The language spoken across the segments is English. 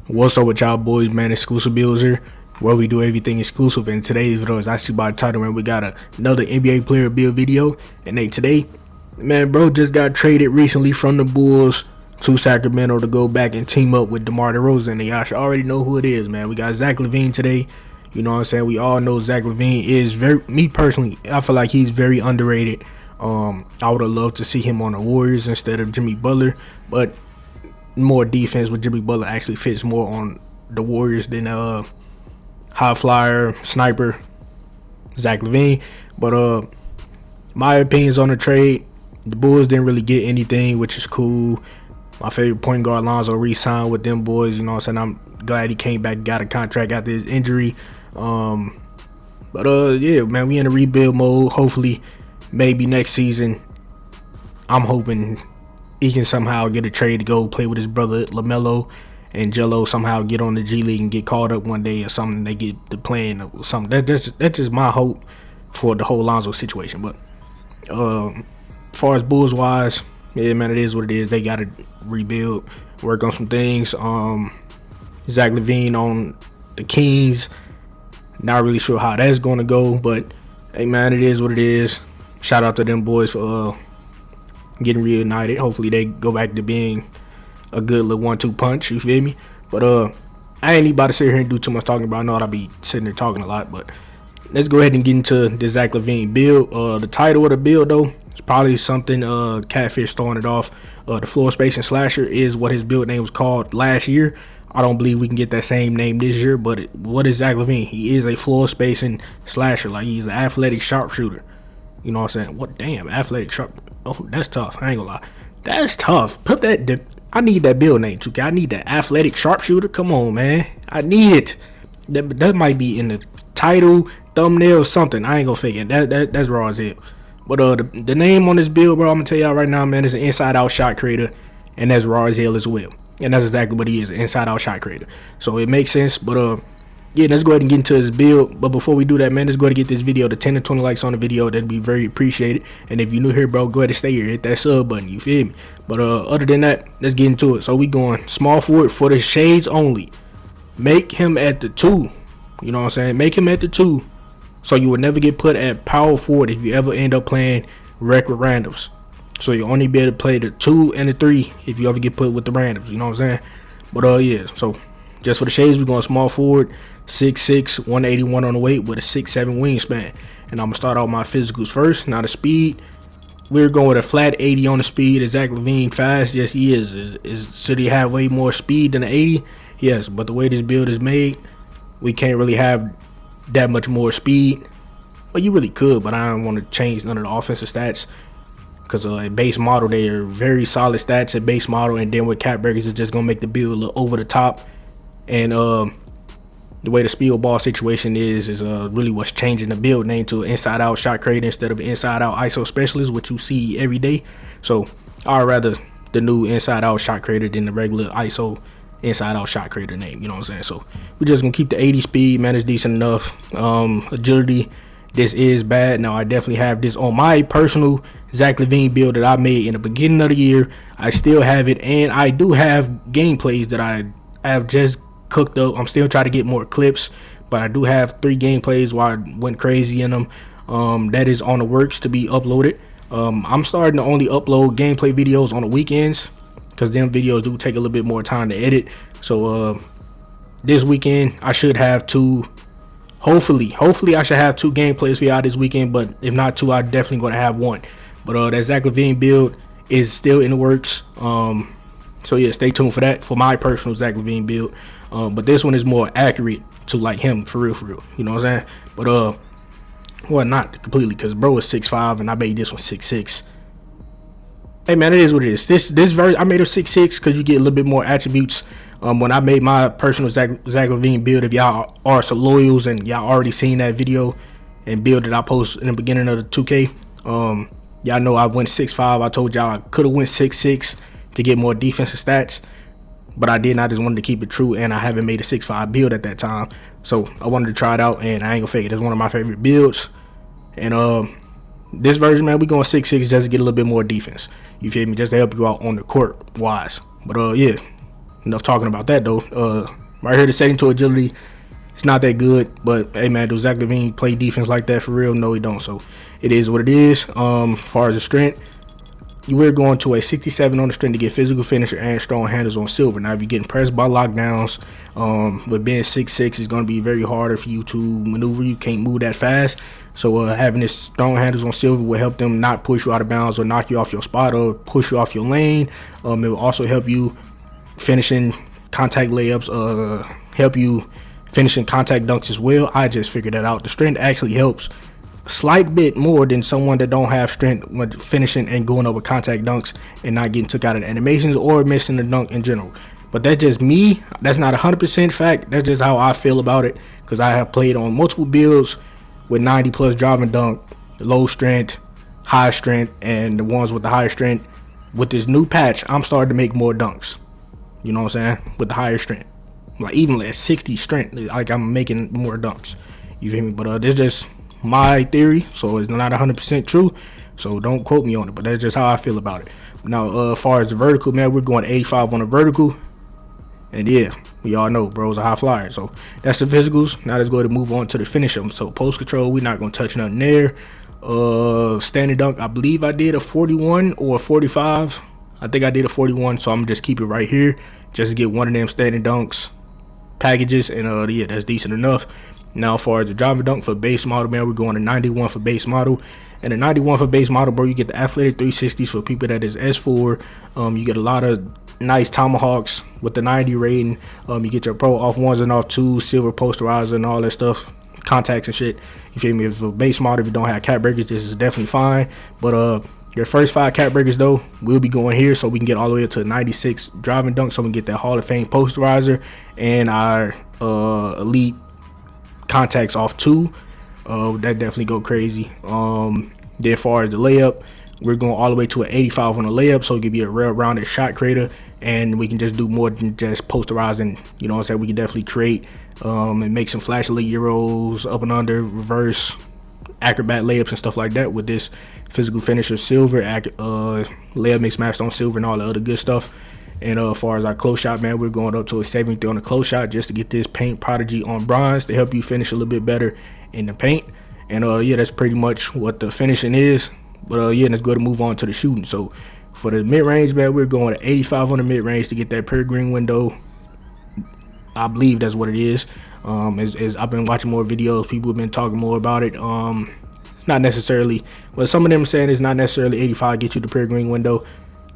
What's up with y'all boys, man? Exclusive Builds here, where we do everything exclusive. And today's video is actually by the title, man. We got another NBA player build video. And hey, today, man, bro just got traded recently from the Bulls to Sacramento to go back and team up with DeMar DeRozan. And y'all should already know who it is, man. We got Zach LaVine today. You know what I'm saying? We all know Zach LaVine is me personally, I feel like he's very underrated. I would have loved to see him on the Warriors instead of Jimmy Butler, but more defense with Jimmy Butler actually fits more on the Warriors than high flyer sniper Zach LaVine. But my opinions on the trade, the Bulls didn't really get anything, which is cool. My favorite point guard Lonzo re-signed with them boys. You know what I'm saying? I'm glad he came back, got a contract after his injury. But yeah, man, we in a rebuild mode. Hopefully, maybe next season, I'm hoping he can somehow get a trade to go play with his brother LaMelo and Jello, somehow get on the G League and get called up one day or something. They get the playing or something. That's just my hope for the whole Lonzo situation. But as far as Bulls wise, yeah, man, it is what it is. They got to rebuild, work on some things. Zach LaVine on the Kings, not really sure how that's going to go, but hey, man, it is what it is. Shout out to them boys for getting reunited. Hopefully they go back to being a good little 1-2 punch, you feel me? But I ain't about to sit here and do too much talking about. I know I'll be sitting there talking a lot, but let's go ahead and get into the Zach LaVine build. The title of the build though is probably something Catfish throwing it off. The floor spacing slasher is what his build name was called last year. I don't believe we can get that same name this year, but what is Zach LaVine? He is a floor spacing slasher. Like, he's an athletic sharpshooter. You know what I'm saying? What damn athletic sharp? Oh, that's tough. I ain't gonna lie. That's tough. Put that. I need that build name, 2K. I need that athletic sharpshooter. Come on, man. I need it. That might be in the title, thumbnail, something. I ain't gonna fake it. That's raw as hell. But the name on this build, bro, I'm gonna tell y'all right now, man, is an inside-out shot creator, and that's raw as hell as well. And that's exactly what he is, an inside-out shot creator. So it makes sense. But yeah, let's go ahead and get into his build. But before we do that, man, let's go ahead and get this video to 10 to 20 likes on the video. That'd be very appreciated. And if you're new here, bro, go ahead and stay here. Hit that sub button, you feel me? But other than that, let's get into it. So we going small forward for the shades only. Make him at the 2. You know what I'm saying? Make him at the 2. So you will never get put at power forward if you ever end up playing record randoms. So you only be able to play the 2 and the 3 if you ever get put with the randoms. You know what I'm saying? But yeah, so just for the shades, we're going small forward. 6'6", 181 on the weight with a 6'7" wingspan. And I'm gonna start out my physicals first. Now the speed, we're going with a flat 80 on the speed. Is Zach LaVine fast? Yes, he is. Should he have way more speed than the 80? Yes, but the way this build is made, we can't really have that much more speed. Well, you really could, but I don't want to change none of the offensive stats, because at base model they are very solid stats at base model, and then with cap breakers, it's just gonna make the build a little over the top. And the way the speed ball situation is really what's changing the build name to an inside out shot creator instead of inside out ISO specialist, which you see every day. So I'd rather the new inside out shot creator than the regular ISO inside out shot creator name. You know what I'm saying? So we're just gonna keep the 80 speed, man. It's decent enough. Agility, this is bad. Now I definitely have this on my personal Zach LaVine build that I made in the beginning of the year. I still have it, and I do have gameplays that I have just cooked up. I'm still trying to get more clips, but I do have 3 gameplays where I went crazy in them. That is on the works to be uploaded. I'm starting to only upload gameplay videos on the weekends, because them videos do take a little bit more time to edit. So this weekend I should have 2. Hopefully I should have 2 gameplays for y'all this weekend, but if not 2, I'm definitely going to have 1. But that Zach LaVine build is still in the works. So yeah, stay tuned for that, for my personal Zach LaVine build. But this one is more accurate to like him, for real. You know what I'm saying? But well, not completely, because bro is 6'5", and I made this one 6'6". Hey man, it is what it is. This version I made a 6'6" because you get a little bit more attributes. When I made my personal Zach LaVine build, if y'all are some loyals and y'all already seen that video and build that I posted in the beginning of the 2K, y'all know I went 6'5". I told y'all I could have went 6'6" to get more defensive stats, but I didn't. I just wanted to keep it true, and I haven't made a 6'5" build at that time, so I wanted to try it out, and I ain't gonna fake it. It's one of my favorite builds. And this version, man, we going 6'6" just to get a little bit more defense. You feel me? Just to help you out on the court wise. But yeah, enough talking about that though. Right here, the setting to agility, it's not that good, but hey man, does Zach LaVine play defense like that for real? No, he don't. So it is what it is. As far as the strength, we're going to a 67 on the strength to get physical finisher and strong handles on silver. Now, if you're getting pressed by lockdowns, with being 6'6", it's going to be very harder for you to maneuver. You can't move that fast. So having this strong handles on silver will help them not push you out of bounds or knock you off your spot or push you off your lane. It will also help you finishing contact layups, help you finishing contact dunks as well. I just figured that out. The strength actually helps slight bit more than someone that don't have strength when finishing and going over contact dunks and not getting took out of the animations or missing the dunk in general. But that's just me. That's not 100% fact. That's just how I feel about it, because I have played on multiple builds with 90 plus driving dunk, low strength, high strength, and the ones with the higher strength. With this new patch, I'm starting to make more dunks. You know what I'm saying? With the higher strength, like even at 60 strength, like I'm making more dunks. You feel me? But this just my theory, so it's not 100% true, so don't quote me on it, but that's just how I feel about it. Now as far as the vertical, man, we're going 85 on the vertical, and yeah, we all know bro's a high flyer. So that's the physicals. Now let's go ahead and move on to the finish them. So post control, we're not going to touch nothing there. Standing dunk, I believe I did a 41 or a 45. I think I did a 41, so I'm just keep it right here just to get one of them standing dunks packages, and yeah, that's decent enough. Now as far as the driver dunk for base model, man, we're going to 91 for base model. And the 91 for base model, bro, you get the athletic 360s for people that is S4. You get a lot of nice tomahawks with the 90 rating. You get your pro off ones and off twos, silver posterizer and all that stuff, contacts and shit. You feel me? If a base model, if you don't have cap breakers, this is definitely fine. But your first 5 cap breakers though will be going here, so we can get all the way up to 96 driving dunk, so we can get that Hall of Fame posterizer and our elite contacts off 2. That definitely go crazy. Then as far as the layup, we're going all the way to an 85 on the layup, so it could be a real rounded shot creator, and we can just do more than just posterizing. You know what I'm saying? We can definitely create and make some flash elite euros, up and under, reverse, acrobat layups and stuff like that with this physical finisher silver, layup mix matched on silver and all the other good stuff. And as far as our close shot, man, we're going up to a 73 on the close shot just to get this paint prodigy on bronze to help you finish a little bit better in the paint. And yeah, that's pretty much what the finishing is. But yeah, let's go to move on to the shooting. So for the mid-range, man, we're going to 85 on the mid-range to get that peregrine window. I believe that's what it is. As I've been watching more videos, people have been talking more about it. Not necessarily, well, some of them saying it's not necessarily 85 get you the peregrine window.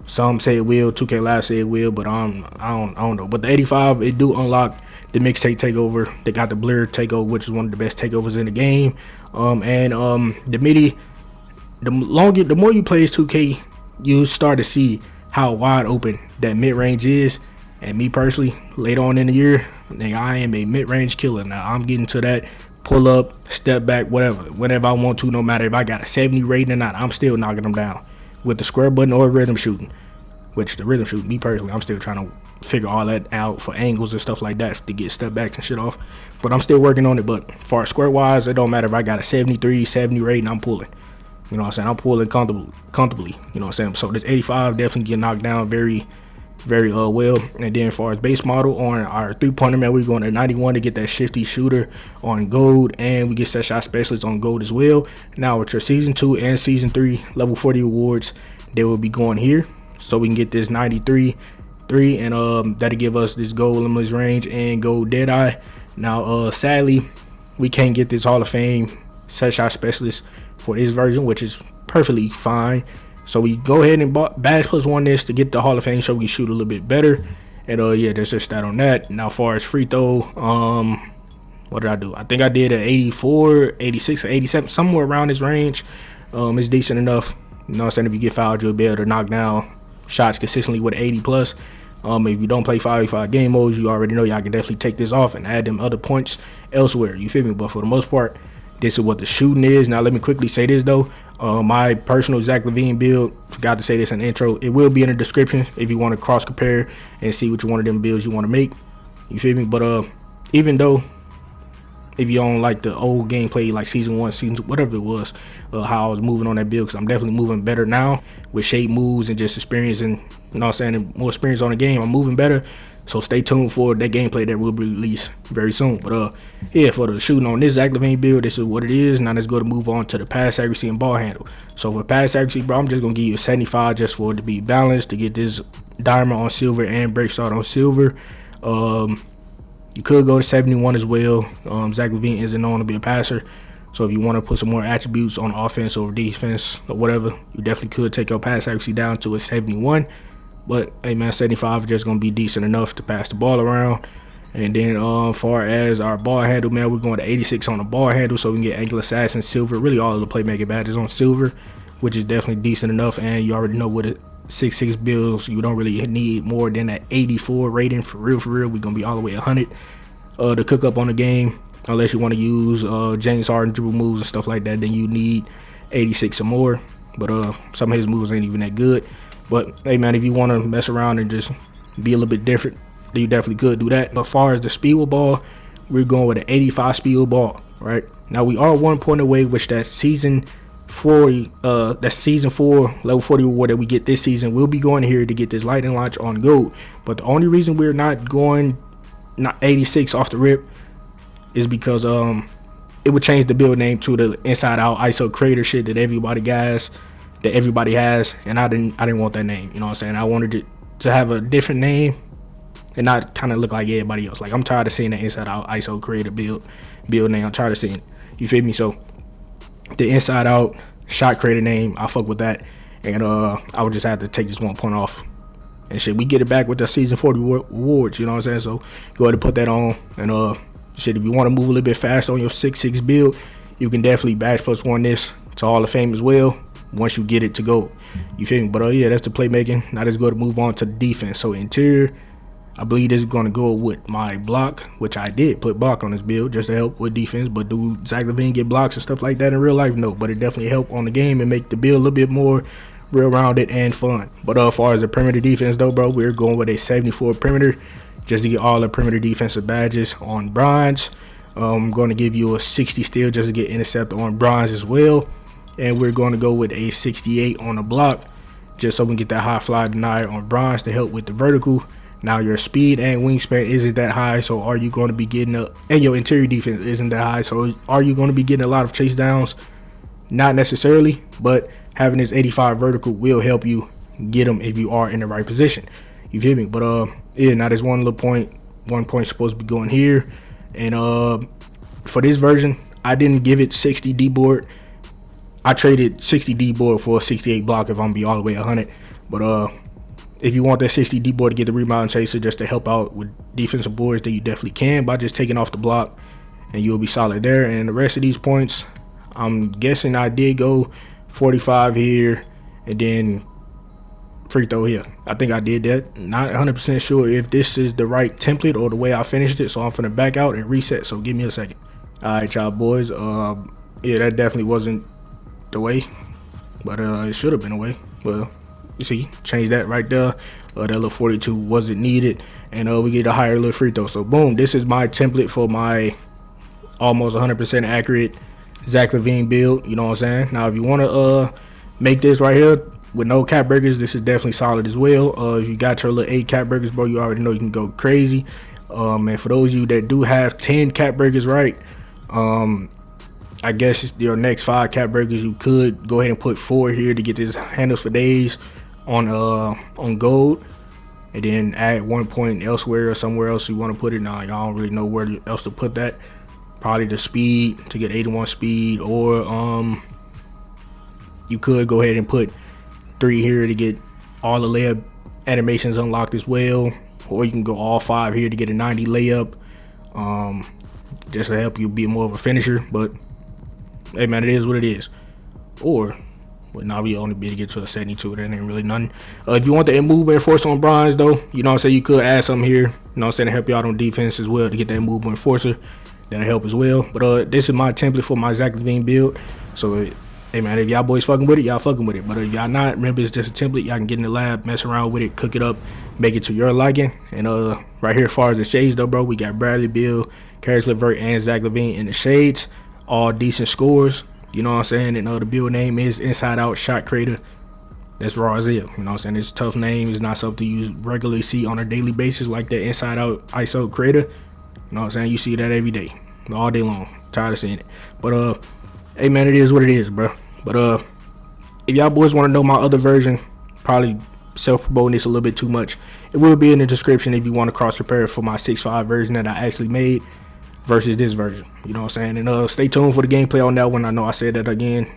Some say it will. 2K Live say it will, but I don't know. But the 85, it do unlock the mixtape takeover. They got the blur takeover, which is one of the best takeovers in the game. The MIDI, the more you play as 2K, you start to see how wide open that mid range is. And me personally, later on in the year, I am a mid range killer. Now I'm getting to that pull up, step back, whenever I want to. No matter if I got a 70 rating or not, I'm still knocking them down with the square button or rhythm shooting. Which the rhythm shooting, me personally, I'm still trying to figure all that out for angles and stuff like that to get step backs and shit off. But I'm still working on it. But as far as square wise, it don't matter if I got a 73, 70 rating, I'm pulling. You know what I'm saying? I'm pulling comfortably. You know what I'm saying? So this 85 definitely get knocked down very well. And then as far as base model on our 3-pointer, man, we're going to 91 to get that shifty shooter on gold, and we get set shot specialist on gold as well. Now with your season 2 and season 3 level 40 awards, they will be going here, so we can get this 93 3, and that'll give us this gold limitless range and gold deadeye. Now sadly, we can't get this Hall of Fame set shot specialist for this version, which is perfectly fine. So we go ahead and badge +1 this to get the Hall of Fame, so we can shoot a little bit better. And yeah, that's just that on that. Now as far as free throw, what did I do? I think I did an 84, 86, or 87, somewhere around this range. It's decent enough. You know what I'm saying? If you get fouled, you'll be able to knock down shots consistently with 80 plus. If you don't play 5v5 game modes, you already know y'all can definitely take this off and add them other points elsewhere. You feel me? But for the most part, this is what the shooting is. Now let me quickly say this though. My personal Zach LaVine build, forgot to say this in the intro, it will be in the description if you want to cross compare and see which one of them builds you want to make. You feel me? But even though, if you don't like the old gameplay, like season 1, season 2, whatever it was, how I was moving on that build, because I'm definitely moving better now with shape moves and just experience, and you know what I'm saying, and more experience on the game. I'm moving better. So stay tuned for that gameplay that will be released very soon. But yeah, for the shooting on this Zach LaVine build, this is what it is. Now let's go to move on to the pass accuracy and ball handle. So for pass accuracy, bro, I'm just gonna give you a 75 just for it to be balanced, to get this diamond on silver and break start on silver. You could go to 71 as well. Zach LaVine isn't known to be a passer, so if you want to put some more attributes on offense or defense or whatever, you definitely could take your pass accuracy down to a 71. But hey man, 75 is just gonna be decent enough to pass the ball around. And then far as our ball handle, man, we're going to 86 on the ball handle, so we can get angle assassin silver, really all of the playmaking badges on silver, which is definitely decent enough. And you already know what a 6'6" builds, you don't really need more than that 84 rating. For real, we're gonna be all the way 100 to cook up on the game, unless you want to use James Harden dribble moves and stuff like that. Then you need 86 or more, but some of his moves ain't even that good. But hey man, if you want to mess around and just be a little bit different, then you definitely could do that. But as far as the speed with ball, we're going with an 85 speed with ball. Right now, we are 1 point away, which that season 40, that season 4 level 40 reward that we get this season. We'll be going here to get this lightning launch on gold. But the only reason we're not going 86 off the rip is because it would change the build name to the inside out ISO creator shit that everybody has, and I didn't want that name. You know what I'm saying? I wanted it to have a different name and not kind of look like everybody else. Like, I'm tired of seeing the inside out ISO creator build name. I'm tired of seeing it. You feel me? So the inside out shot creator name, I fuck with that, and I would just have to take this 1 point off and shit. We get it back with the season 40 rewards. You know what I'm saying? So go ahead and put that on. And shit, if you want to move a little bit faster on your 6'6" build, you can definitely bash +1 this to Hall of Fame as well once you get it to go. You feel me? But yeah, that's the playmaking. Now let's go to move on to the defense. So interior, I believe this is going to go with my block, which I did put block on this build just to help with defense. But do Zach LaVine get blocks and stuff like that in real life? No, but it definitely help on the game and make the build a little bit more real-rounded and fun. But as far as the perimeter defense though, bro, we're going with a 74 perimeter just to get all the perimeter defensive badges on bronze. I'm going to give you a 60 steal just to get intercept on bronze as well. And we're going to go with a 68 on the block just so we can get that high fly denier on bronze to help with the vertical. Now your speed and wingspan isn't that high, so are you going to be getting and your interior defense isn't that high, so are you going to be getting a lot of chase downs? Not necessarily, but having this 85 vertical will help you get them if you are in the right position. You feel me? But yeah, now there's one point supposed to be going here. And for this version, I didn't give it 60 D board. I traded 60 D board for a 68 block if I'm gonna be all the way 100. But if you want that 60 D board to get the rebound chaser just to help out with defensive boards, then you definitely can by just taking off the block, and you'll be solid there. And the rest of these points, I'm guessing I did go 45 here and then free throw here. I think I did that. Not 100% sure if this is the right template or the way I finished it, so I'm finna back out and reset. So give me a second. All right, y'all boys. Yeah, that definitely wasn't the way, but it should have been a way. Well, you see, change that right there. That little 42 wasn't needed, and we get a higher little free throw. So boom, this is my template for my almost 100% accurate Zach LaVine build. You know what I'm saying? Now if you want to make this right here with no cap breakers, this is definitely solid as well. If you got your little 8 cap breakers, bro, you already know you can go crazy. And for those of you that do have 10 cap breakers, right, I guess your next 5 cap breakers, you could go ahead and put 4 here to get this handles for days on gold, and then add 1 point elsewhere or somewhere else you want to put it. Now y'all don't really know where else to put that. Probably the speed to get 81 speed, or you could go ahead and put 3 here to get all the layup animations unlocked as well, or you can go all 5 here to get a 90 layup, just to help you be more of a finisher. But hey man, it is what it is. Or but now we only be to get to a 72. That ain't really nothing. If you want the movement enforcer on bronze though, you know what I'm saying, you could add something here, you know what I'm saying, to help you out on defense as well, to get that movement enforcer. That'll help as well. But this is my template for my Zach LaVine build. So hey man, if y'all boys fucking with it, y'all fucking with it. But if y'all not, remember it's just a template. Y'all can get in the lab, mess around with it, cook it up, make it to your liking. And right here, as far as the shades though, bro, we got Bradley Beal, Caris LeVert, and Zach LaVine in the shades. All decent scores. You know what I'm saying? And the build name is Inside Out Shot Creator. That's raw as hell. You know what I'm saying? It's a tough name. It's not something you regularly see on a daily basis like that inside out ISO creator. You know what I'm saying? You see that every day, all day long. Tired of seeing it. But hey man, it is what it is, bro. But if y'all boys want to know my other version, probably self-promoting this a little bit too much, it will be in the description if you want to cross compare for my 6.5 version that I actually made versus this version. You know what I'm saying? And stay tuned for the gameplay on that one. I know I said that again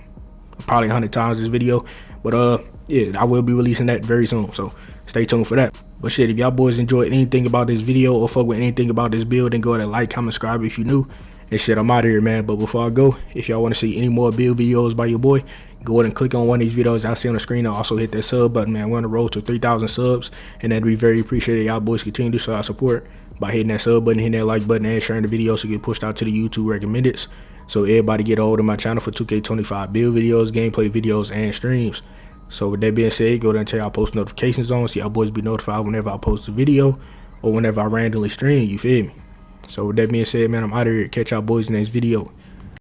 probably 100 times this video, but yeah, I will be releasing that very soon, so stay tuned for that. But shit, if y'all boys enjoyed anything about this video or fuck with anything about this build, then go ahead and like, comment, subscribe if you new. And shit, I'm out of here, man. But before I go, if y'all want to see any more build videos by your boy, go ahead and click on one of these videos I'll see on the screen, and also hit that sub button, man. We're on the road to 3,000 subs, and that'd be very appreciated. Y'all boys continue to show our support by hitting that sub button, hitting that like button, and sharing the video so it get pushed out to the YouTube recommended, so everybody get a hold of my channel for 2K25 build videos, gameplay videos, and streams. So with that being said, go down and turn y'all post notifications on so y'all boys be notified whenever I post a video or whenever I randomly stream, you feel me? So with that being said, man, I'm out of here. Catch y'all boys in the next video.